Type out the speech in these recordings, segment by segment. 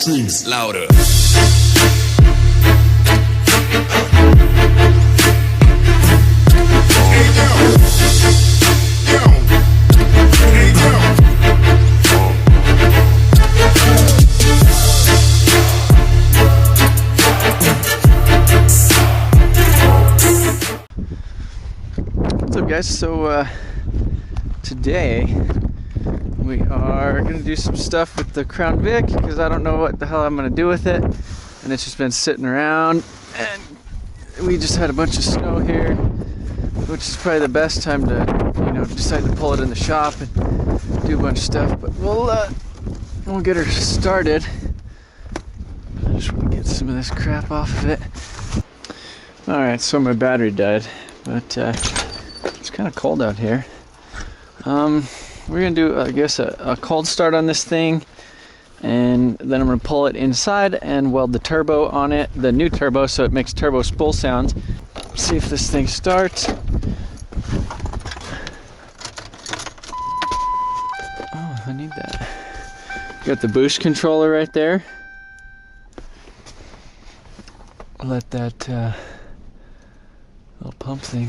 strings louder. What's up, guys? So today we are gonna do some stuff with the Crown Vic because I don't know what the hell I'm gonna do with it, and it's just been sitting around, and we just had a bunch of snow here, which is probably the best time to, you know, decide to pull it in the shop and do a bunch of stuff. But we'll get her started. I just want to get some of this crap off of it. All right, so my battery died, but it's kind of cold out here. We're gonna do, I guess, a cold start on this thing, and then I'm gonna pull it inside and weld the turbo on it, the new turbo, so it makes turbo spool sounds. See if this thing starts. Oh, I need that. You got the boost controller right there. Let that little pump thing.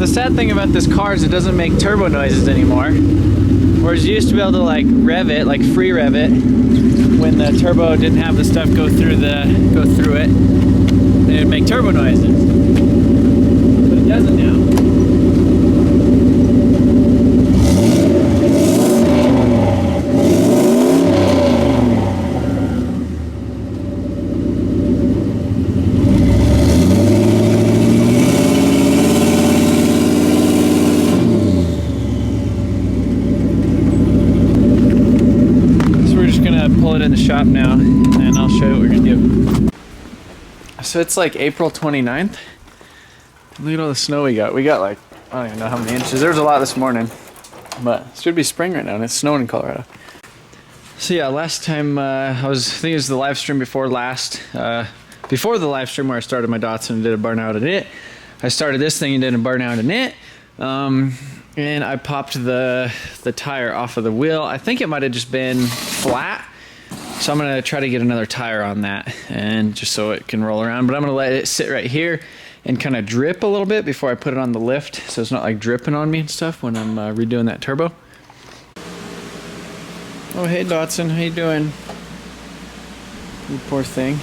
The sad thing about this car is it doesn't make turbo noises anymore. Whereas you used to be able to like rev it, like free rev it, when the turbo didn't have the stuff go through it, and it would make turbo noises. But it doesn't now. Pull it in the shop now, and I'll show you what we're gonna do. So it's like April 29th. Look at all the snow we got. We got like, I don't even know how many inches. There was a lot this morning, but it should be spring right now, and it's snowing in Colorado. So yeah, last time I think it was the live stream before last. Before the live stream where I started my Datsun and did a burnout in it. I started this thing and did a burnout in it. And I popped the tire off of the wheel. I think it might have just been flat. So I'm gonna try to get another tire on that, and just so it can roll around. But I'm gonna let it sit right here and kind of drip a little bit before I put it on the lift, so it's not like dripping on me and stuff when I'm redoing that turbo. Oh, hey Datsun, how you doing? You poor thing.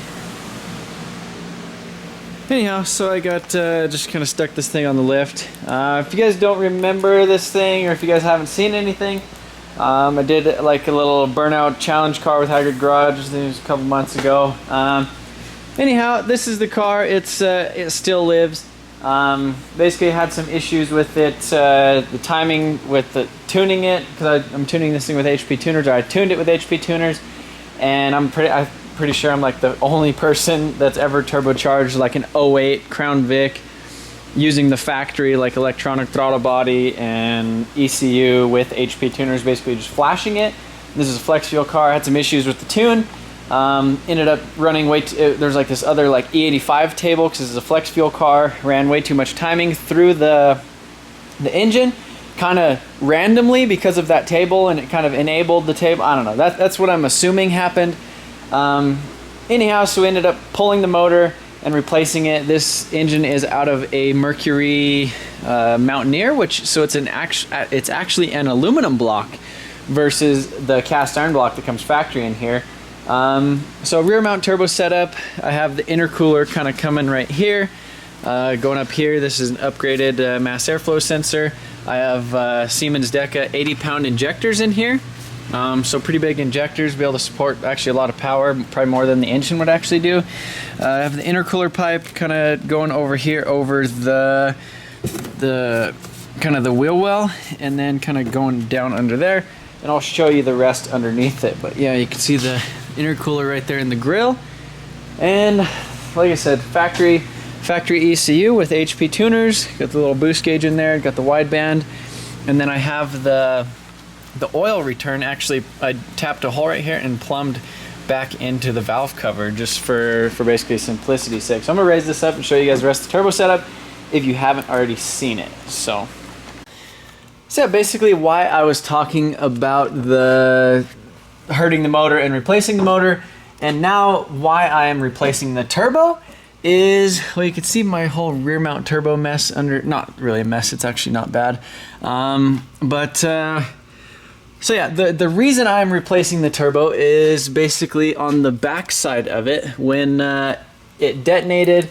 Anyhow, so I got just kind of stuck this thing on the lift. If you guys don't remember this thing, or if you guys haven't seen anything, I did like a little burnout challenge car with Haggard Garage. I think it was a couple months ago. Anyhow, this is the car. It still lives. Basically, I had some issues with it, the timing with the tuning it, because I'm tuning this thing with HP tuners. Or I tuned it with HP tuners, and I'm pretty sure I'm like the only person that's ever turbocharged like an 08 Crown Vic using the factory like electronic throttle body and ECU with HP tuners, basically just flashing it. This is a flex fuel car. I had some issues with the tune. Ended up running there's like this other like E85 table, because this is a flex fuel car. Ran way too much timing through the engine, kind of randomly because of that table, and it kind of enabled the table. I don't know. That's what I'm assuming happened. Anyhow, so we ended up pulling the motor and replacing it. This engine is out of a Mercury Mountaineer, so it's actually an aluminum block versus the cast iron block that comes factory in here. So rear mount turbo setup. I have the intercooler kind of coming right here. Going up here, this is an upgraded mass airflow sensor. I have Siemens Deca 80-pound injectors in here. So pretty big injectors, be able to support actually a lot of power, probably more than the engine would actually do. I have the intercooler pipe kind of going over here over the kind of the wheel well, and then kind of going down under there, and I'll show you the rest underneath it. But yeah, you can see the intercooler right there in the grill, and like I said, factory ECU with HP tuners. Got the little boost gauge in there, got the wideband, and then I have the oil return. Actually, I tapped a hole right here and plumbed back into the valve cover just for basically simplicity's sake. So I'm gonna raise this up and show you guys the rest of the turbo setup if you haven't already seen it. So yeah, basically why I was talking about the hurting the motor and replacing the motor, and now why I am replacing the turbo is, well, you can see my whole rear mount turbo mess under, not really a mess, it's actually not bad. So yeah, the reason I'm replacing the turbo is basically on the back side of it. When it detonated,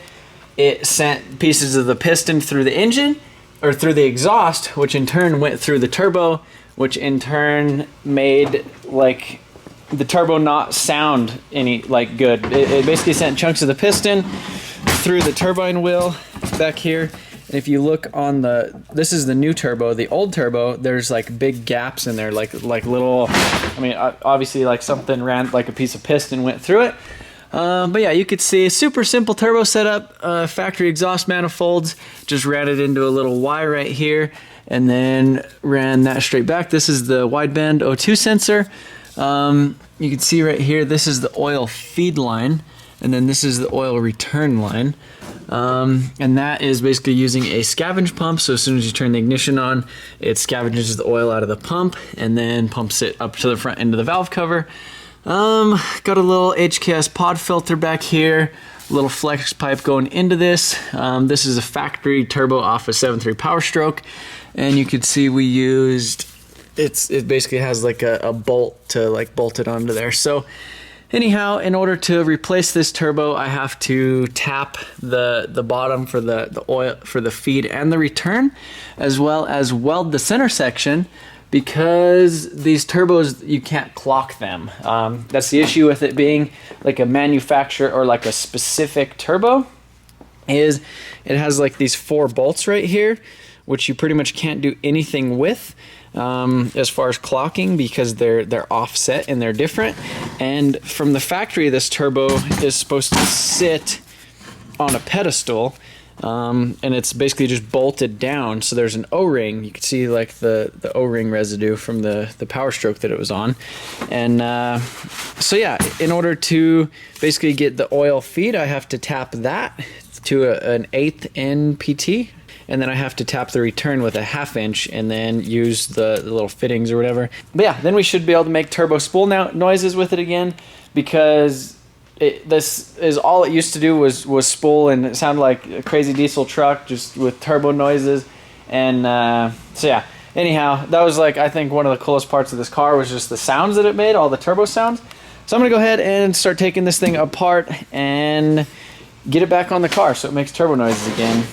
it sent pieces of the piston through the engine, or through the exhaust, which in turn went through the turbo, which in turn made like the turbo not sound any like good. It basically sent chunks of the piston through the turbine wheel back here. And if you look on this is the new turbo, the old turbo, there's like big gaps in there, like little, I mean, obviously like something ran, like a piece of piston went through it. But yeah, you could see a super simple turbo setup, factory exhaust manifolds, just ran it into a little Y right here, and then ran that straight back. This is the wideband O2 sensor. You can see right here, this is the oil feed line, and then this is the oil return line. And that is basically using a scavenge pump. So as soon as you turn the ignition on, it scavenges the oil out of the pump and then pumps it up to the front end of the valve cover. Got a little HKS pod filter back here, a little flex pipe going into this. This is a factory turbo off a 7.3 Power Stroke, and you can see we used, it basically has like a bolt to like bolt it onto there. So anyhow, in order to replace this turbo, I have to tap the bottom for the oil, for the feed and the return, as well as weld the center section, because these turbos, you can't clock them. That's the issue with it being like a manufacturer or like a specific turbo, is it has like these 4 bolts right here, which you pretty much can't do anything with. As far as clocking, because they're offset and they're different. And from the factory, this turbo is supposed to sit on a pedestal, and it's basically just bolted down. So there's an O-ring. You can see like the O-ring residue from the Power Stroke that it was on. And so yeah, in order to basically get the oil feed, I have to tap that to an 1/8 NPT. And then I have to tap the return with a 1/2 inch and then use the little fittings or whatever. But yeah, then we should be able to make turbo spool noises with it again, because this is all it used to do was spool, and it sounded like a crazy diesel truck just with turbo noises. And so yeah, anyhow, that was like, I think one of the coolest parts of this car was just the sounds that it made, all the turbo sounds. So I'm gonna go ahead and start taking this thing apart and get it back on the car so it makes turbo noises again.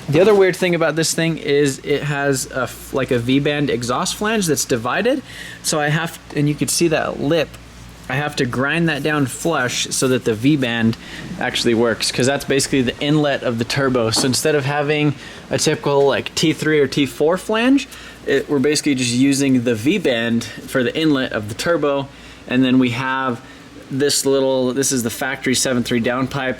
The other weird thing about this thing is it has like a V-band exhaust flange that's divided. So I have, and you can see that lip, I have to grind that down flush so that the V-band actually works, because that's basically the inlet of the turbo. So instead of having a typical like T3 or T4 flange, we're basically just using the V-band for the inlet of the turbo. And then we have this is the factory 7.3 downpipe.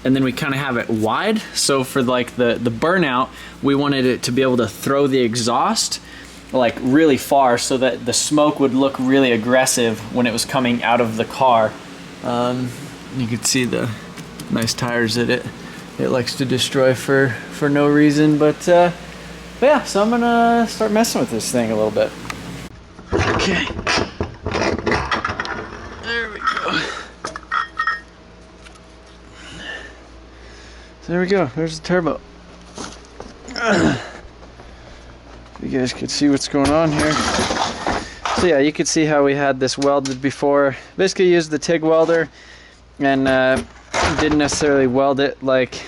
And then we kind of have it wide. So for like the burnout, we wanted it to be able to throw the exhaust like really far so that the smoke would look really aggressive when it was coming out of the car. You can see the nice tires that it likes to destroy for no reason. But yeah, so I'm gonna start messing with this thing a little bit. Okay. There we go. So there we go, there's the turbo. You guys could see what's going on here. So yeah, you could see how we had this welded before. Basically used the TIG welder and didn't necessarily weld it like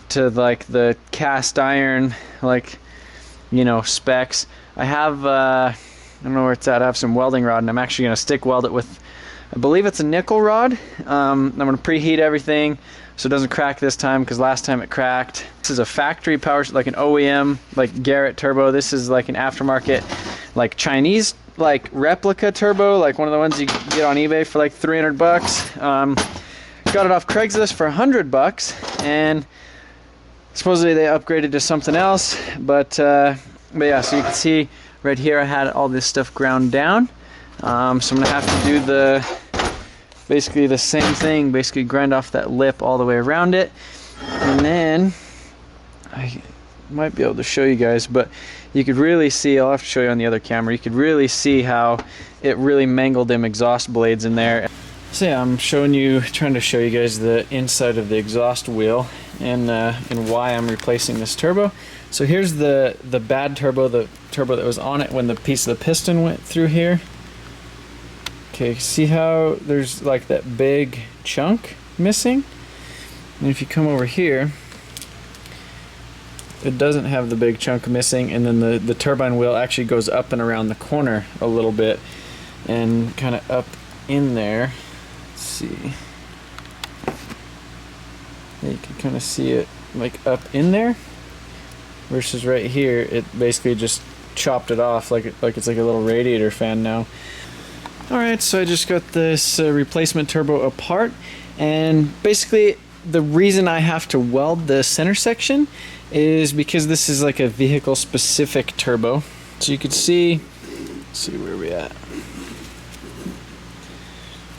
to like the cast iron, like, you know, specs. I have, I don't know where it's at, I have some welding rod, and I'm actually gonna stick weld it with, I believe it's a nickel rod. I'm gonna preheat everything so it doesn't crack this time, because last time it cracked. This is a factory power, like an OEM, like Garrett turbo. This is like an aftermarket, like Chinese, like replica turbo, like one of the ones you get on eBay for like 300 bucks. Got got it off Craigslist for $100, and supposedly they upgraded to something else. But yeah, so you can see right here I had all this stuff ground down. So I'm gonna have to do basically the same thing, basically grind off that lip all the way around it, and then I might be able to show you guys, but you could really see, I'll have to show you on the other camera, you could really see how it really mangled them exhaust blades in there. So yeah, I'm trying to show you guys the inside of the exhaust wheel and why I'm replacing this turbo. So here's the bad turbo, the turbo that was on it when the piece of the piston went through here. Okay, see how there's like that big chunk missing? And if you come over here, it doesn't have the big chunk missing, and then the turbine wheel actually goes up and around the corner a little bit and kind of up in there. Let's see. You can kind of see it like up in there versus right here it basically just chopped it off like it's like a little radiator fan now. Alright, so I just got this replacement turbo apart, and basically the reason I have to weld the center section is because this is like a vehicle specific turbo. So you could see, let's see where we at.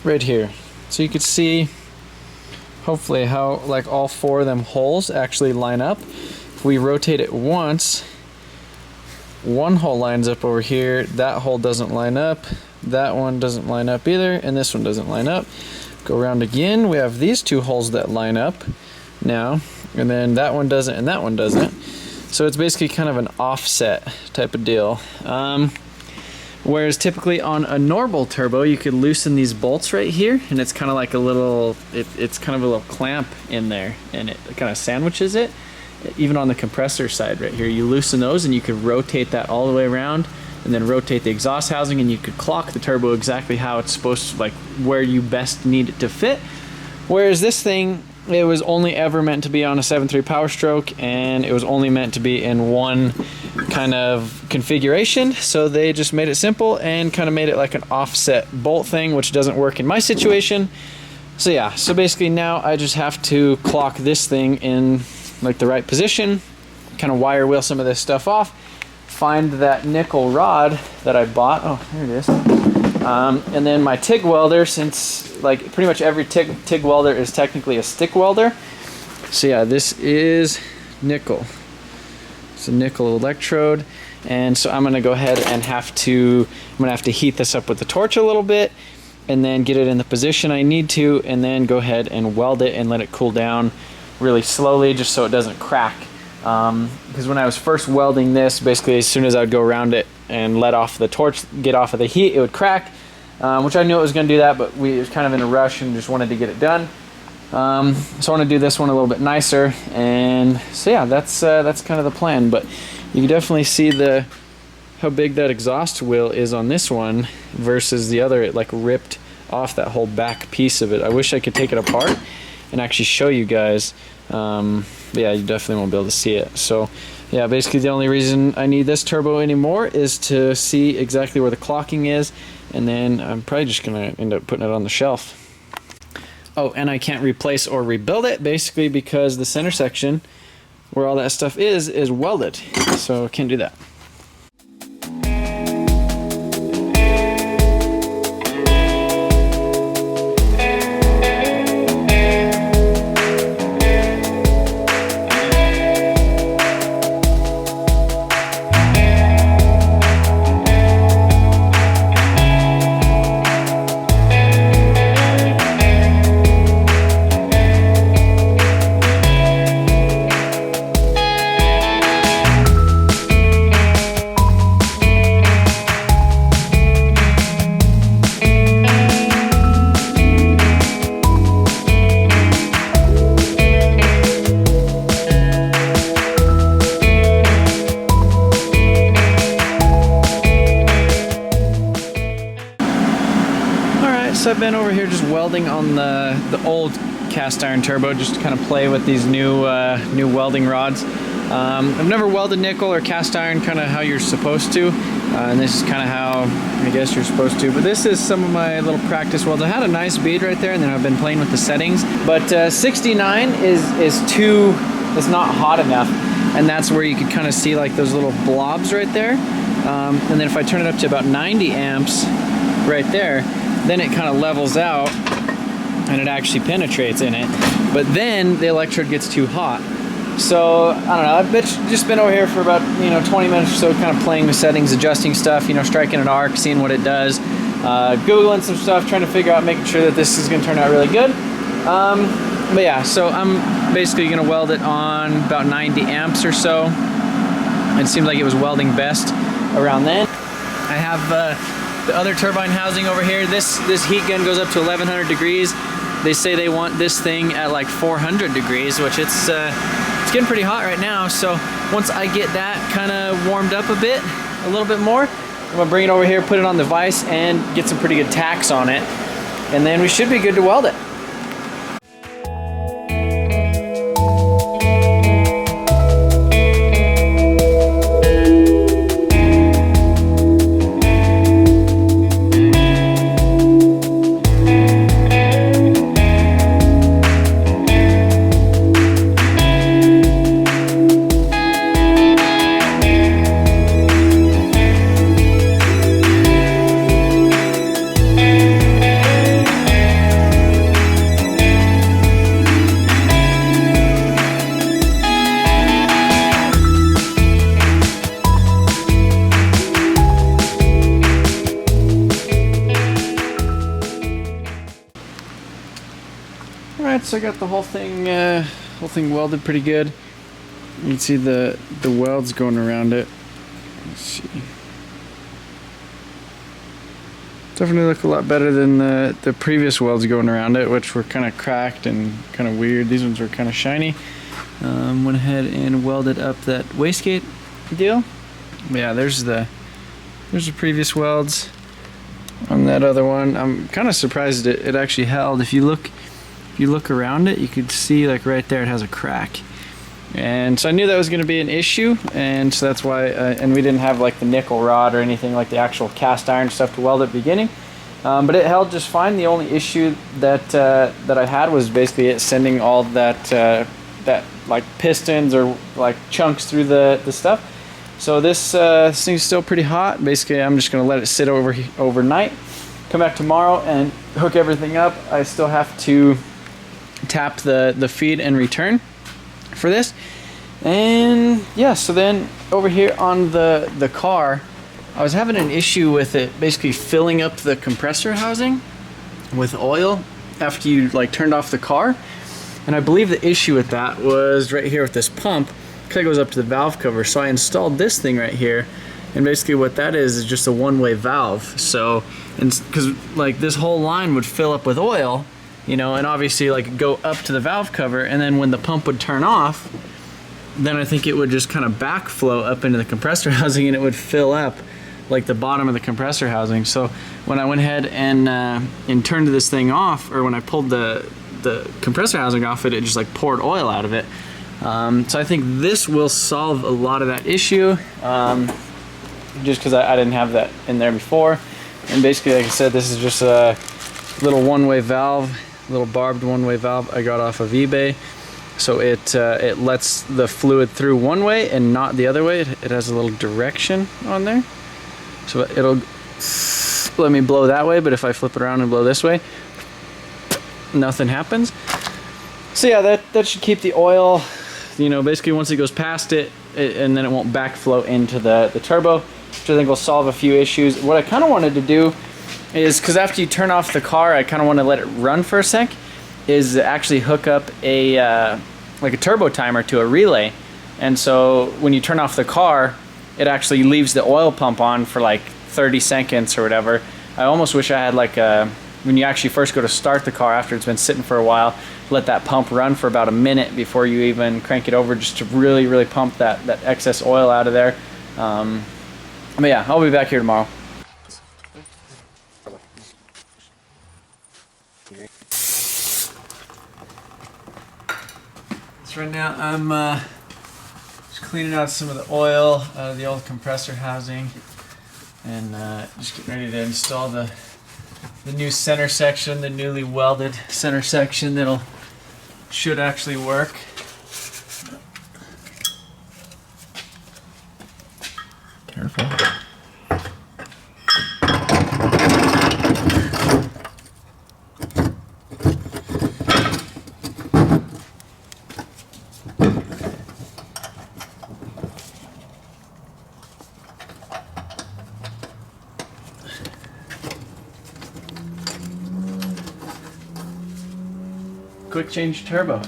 Right here. So you could see hopefully how like all four of them holes actually line up. If we rotate it once, one hole lines up over here, that hole doesn't line up, that one doesn't line up either, and this one doesn't line up. Go around again, we have these two holes that line up now, and then that one doesn't and that one doesn't. So it's basically kind of an offset type of deal. Whereas typically on a normal turbo, you could loosen these bolts right here, and it's kind of like a little, it's kind of a little clamp in there, and it kind of sandwiches it. Even on the compressor side right here, you loosen those and you could rotate that all the way around, and then rotate the exhaust housing, and you could clock the turbo exactly how it's supposed to, like where you best need it to fit. Whereas this thing, it was only ever meant to be on a 7.3 Power Stroke, and it was only meant to be in one kind of configuration, so they just made it simple and kind of made it like an offset bolt thing, which doesn't work in my situation. So yeah, so basically now I just have to clock this thing in like the right position, kind of wire wheel some of this stuff off, find that nickel rod that I bought, oh there it is, and then my TIG welder, since like pretty much every TIG welder is technically a stick welder. So yeah, this is nickel. It's a nickel electrode, and so I'm gonna go ahead and have to heat this up with the torch a little bit, and then get it in the position I need to, and then go ahead and weld it and let it cool down really slowly just so it doesn't crack. Because when I was first welding this, basically as soon as I would go around it and let off the torch, get off of the heat, it would crack, which I knew it was going to do that, but we was kind of in a rush and just wanted to get it done. So I want to do this one a little bit nicer, and so yeah, that's kind of the plan. But you can definitely see how big that exhaust wheel is on this one versus the other. It like ripped off that whole back piece of it. I wish I could take it apart and actually show you guys. But yeah, you definitely won't be able to see it. So yeah, basically the only reason I need this turbo anymore is to see exactly where the clocking is, and then I'm probably just gonna end up putting it on the shelf. Oh, and I can't replace or rebuild it basically because the center section where all that stuff is welded, so I can't do that. So I've been over here just welding on the old cast iron turbo, just to kind of play with these new welding rods. I've never welded nickel or cast iron kind of how you're supposed to. And this is kind of how I guess you're supposed to. But this is some of my little practice welds. I had a nice bead right there, and then I've been playing with the settings. But 69 is too, it's not hot enough. And that's where you can kind of see like those little blobs right there. And then if I turn it up to about 90 amps right there, then it kind of levels out and it actually penetrates in it. But then the electrode gets too hot. So, I don't know, I've just been over here for about, 20 minutes or so, kind of playing with settings, adjusting stuff, striking an arc, seeing what it does, Googling some stuff, trying to figure out, making sure that this is going to turn out really good. But yeah, so I'm basically going to weld it on about 90 amps or so. It seemed like it was welding best around then. I have the other turbine housing over here. This heat gun goes up to 1100 degrees. They say they want this thing at like 400 degrees, which it's getting pretty hot right now. So once I get that kind of warmed up a bit, a little bit more, I'm gonna bring it over here, put it on the vise, and get some pretty good tacks on it. And then we should be good to weld it. So I got the whole thing welded pretty good. You can see the welds going around it. Let's see. Definitely look a lot better than the previous welds going around it, which were kind of cracked and kind of weird. These ones were kind of shiny. Went ahead and welded up that wastegate deal. But yeah, there's the previous welds on that other one. I'm kind of surprised it actually held. If you look around it, you could see like right there it has a crack. And so I knew that was going to be an issue, and so that's why, and we didn't have like the nickel rod or anything like the actual cast iron stuff to weld at the beginning. But it held just fine. The only issue that I had was basically it sending all that like pistons or like chunks through the stuff. So this thing's still pretty hot. Basically, I'm just going to let it sit overnight. Come back tomorrow and hook everything up. I still have to tap the feed and return for this. And yeah, so then over here on the car, I was having an issue with it basically filling up the compressor housing with oil after you like turned off the car. And I believe the issue with that was right here with this pump, because it goes up to the valve cover. So I installed this thing right here, and basically what that is just a one-way valve. So, and because like this whole line would fill up with oil, and obviously like go up to the valve cover, and then when the pump would turn off, then I think it would just kind of backflow up into the compressor housing, and it would fill up like the bottom of the compressor housing. So when I went ahead and turned this thing off, or when I pulled the compressor housing off it just like poured oil out of it. So I think this will solve a lot of that issue, just because I didn't have that in there before. And basically, like I said, this is just a little one-way valve, little barbed one-way valve I got off of eBay. So it lets the fluid through one way and not the other way. It has a little direction on there. So it'll let me blow that way, but if I flip it around and blow this way, nothing happens. So yeah, that should keep the oil, basically once it goes past it, and then it won't backflow into the turbo, which I think will solve a few issues. What I kind of wanted to do is, because after you turn off the car, I kind of want to let it run for a sec, is actually hook up like a turbo timer to a relay. And so when you turn off the car, it actually leaves the oil pump on for like 30 seconds or whatever. I almost wish I had like when you actually first go to start the car after it's been sitting for a while, let that pump run for about a minute before you even crank it over, just to really, really pump that excess oil out of there. But yeah, I'll be back here tomorrow. So right now I'm just cleaning out some of the oil out of the old compressor housing. and just getting ready to install the new center section, the newly welded center section that'll should actually work. Careful. Quick change turbo.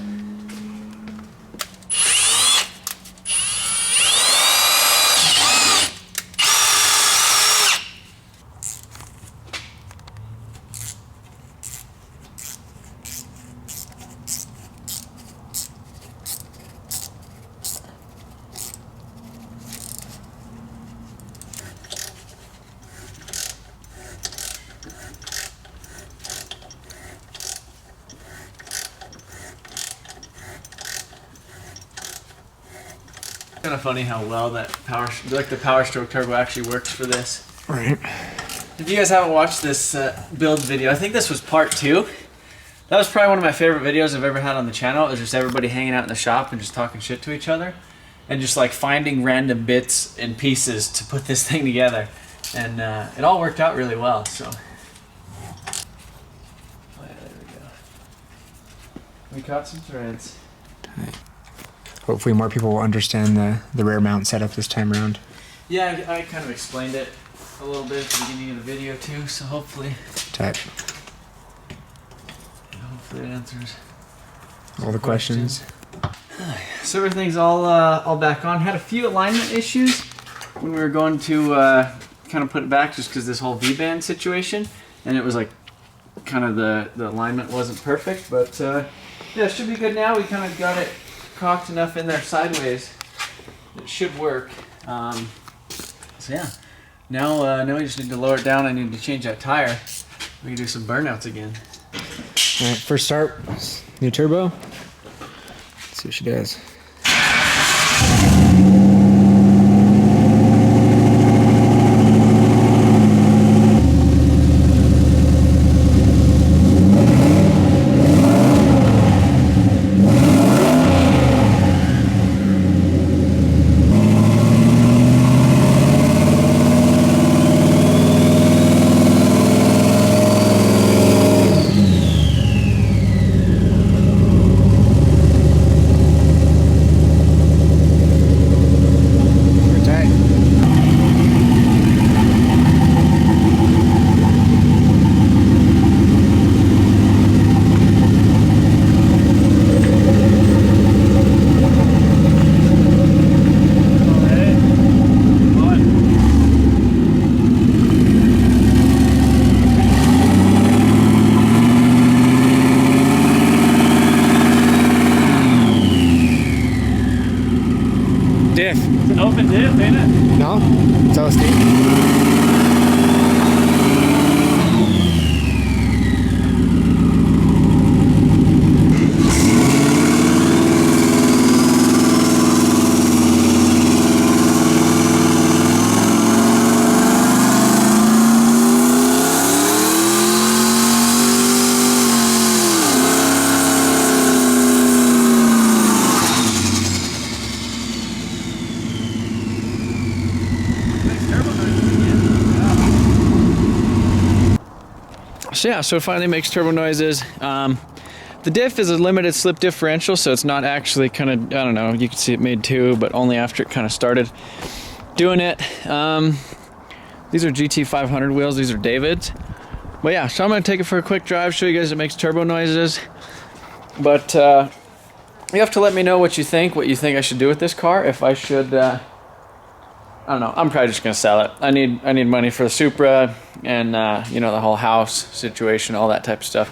Kind of funny how well that the Power Stroke turbo actually works for this. Right. If you guys haven't watched this build video, I think this was part 2. That was probably one of my favorite videos I've ever had on the channel. It was just everybody hanging out in the shop and just talking shit to each other, and just like finding random bits and pieces to put this thing together, and it all worked out really well. So, oh yeah, there we go. We caught some threads. Hopefully more people will understand the rear mount setup this time around. Yeah, I kind of explained it a little bit at the beginning of the video too, so hopefully Tight. it answers All the questions. So everything's all back on. Had a few alignment issues when we were going to kind of put it back, just because this whole V-band situation, and it was like kind of the alignment wasn't perfect, but yeah, it should be good now. We kind of got it cocked enough in there sideways. It should work. So yeah, now we just need to lower it down. I need to change that tire. We can do some burnouts again. All right, first start, new turbo. Let's see what she does. Diff. It's an open diff, ain't it? No? It's LSD. So yeah, so it finally makes turbo noises. The diff is a limited slip differential, so it's not actually kind of, I don't know, you can see it made 2, but only after it kind of started doing it. These are GT500 wheels, these are David's. But yeah, so I'm gonna take it for a quick drive, show you guys it makes turbo noises. But you have to let me know what you think I should do with this car. If I should, I don't know, I'm probably just gonna sell it. I need money for the Supra and you know, the whole house situation, all that type of stuff.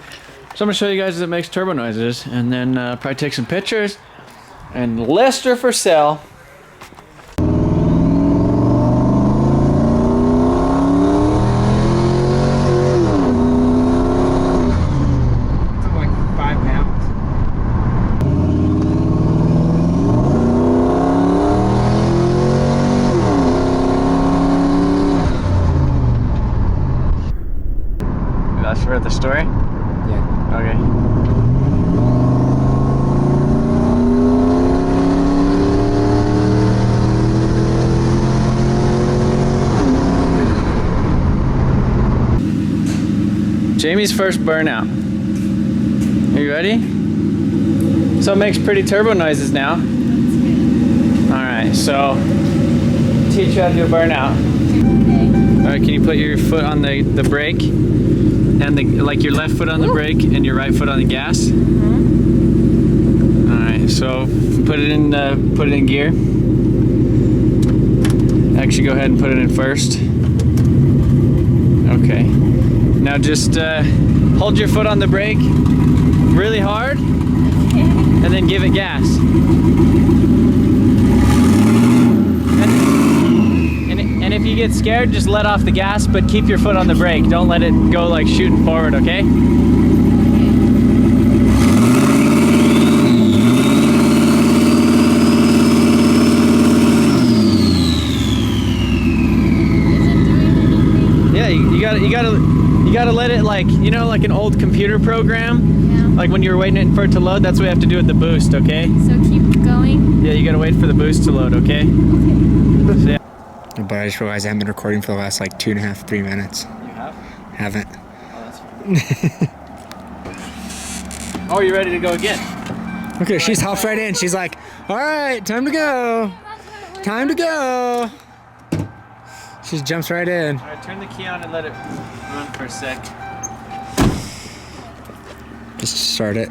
So I'm gonna show you guys as it makes turbo noises, and then probably take some pictures and list her for sale. That's for the story? Yeah. Okay. Jamie's first burnout. Are you ready? So it makes pretty turbo noises now. Alright, so teach you how to do a burnout. Alright, can you put your foot on the brake? And like your left foot on the brake and your right foot on the gas? Alright, so put it in gear. Actually go ahead and put it in first. Okay. Now just hold your foot on the brake really hard and then give it gas. And if you get scared, just let off the gas, but keep your foot on the brake. Don't let it go like shooting forward, okay? Yeah, you gotta let it, like, you know, like an old computer program? Yeah. Like when you're waiting for it to load, that's what you have to do with the boost, okay? So keep going? Yeah, you gotta wait for the boost to load, okay? Okay. So, yeah. But I just realized I haven't been recording for the last like 2.5, 3 minutes. You have? Haven't. Oh, that's fine. Oh, are you ready to go again? Okay, she's hopped right in. She's like, all right, time to go. Time to go. She jumps right in. All right, turn the key on and let it run for a sec. Just start it.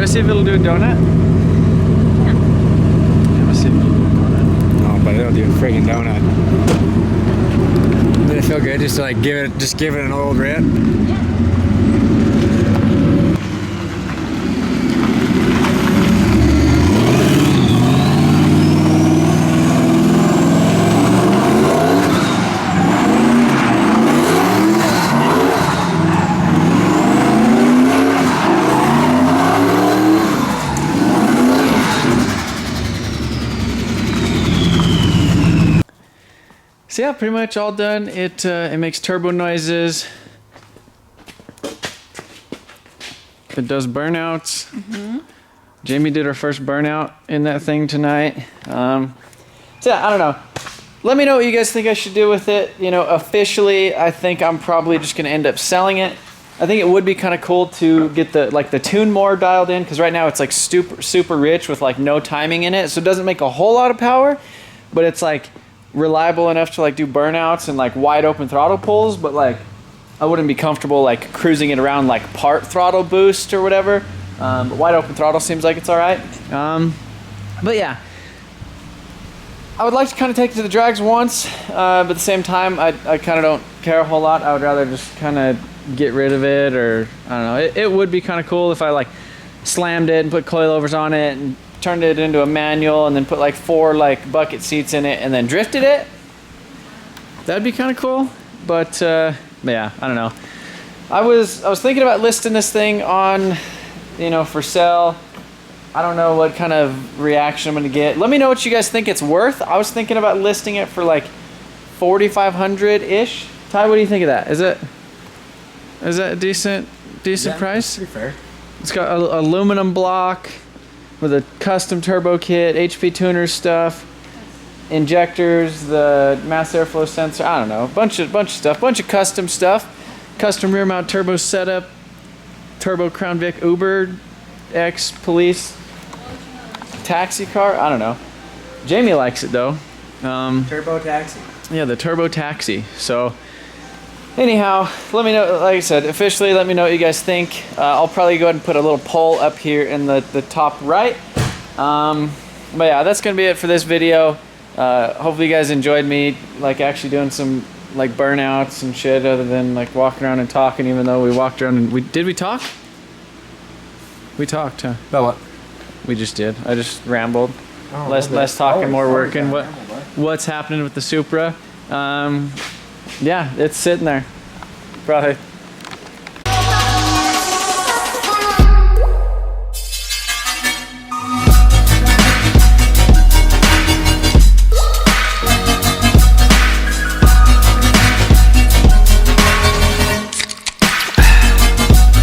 See if it'll do a donut? Yeah. Let's see if it'll do a donut. No, but it'll do a friggin' donut. Did it feel good just to like give it an old rip? Yeah. So yeah, pretty much all done. It makes turbo noises. It does burnouts. Jaymie did her first burnout in that thing tonight. So yeah, I don't know. Let me know what you guys think I should do with it. You know, officially, I think I'm probably just gonna end up selling it. I think it would be kind of cool to get the tune more dialed in, because right now it's like super rich with like no timing in it, so it doesn't make a whole lot of power, but it's like reliable enough to like do burnouts and like wide open throttle pulls, but like I wouldn't be comfortable like cruising it around like part throttle boost or whatever. But wide open throttle seems like it's all right. But yeah, I would like to kind of take it to the drags once, but at the same time, I kind of don't care a whole lot. I would rather just kind of get rid of it, or I don't know. It would be kind of cool if I like slammed it and put coilovers on it and turned it into a manual and then put like 4 like bucket seats in it and then drifted it. That'd be kind of cool. But yeah, I don't know. I was thinking about listing this thing on, you know, for sale. I don't know what kind of reaction I'm gonna get. Let me know what you guys think it's worth. I was thinking about listing it for like $4,500-ish. Ty, what do you think of that? Is that a decent price? Pretty fair. It's got an aluminum block with a custom turbo kit, HP tuner stuff, injectors, the mass airflow sensor. I don't know, a bunch of stuff, bunch of custom stuff, custom rear mount turbo setup, turbo Crown Vic Uber X police taxi car. I don't know. Jaymie likes it though. Turbo taxi. Yeah, the turbo taxi. So anyhow, let me know, like I said, officially let me know what you guys think. I'll probably go ahead and put a little poll up here in the top right. But yeah, that's gonna be it for this video. Hopefully you guys enjoyed me like actually doing some like burnouts and shit, other than like walking around and talking, even though we walked around and did we talk? We talked, huh? About what? We just did. I just rambled. Oh, less talking, more working. What's happening with the Supra? Yeah, it's sitting there. Probably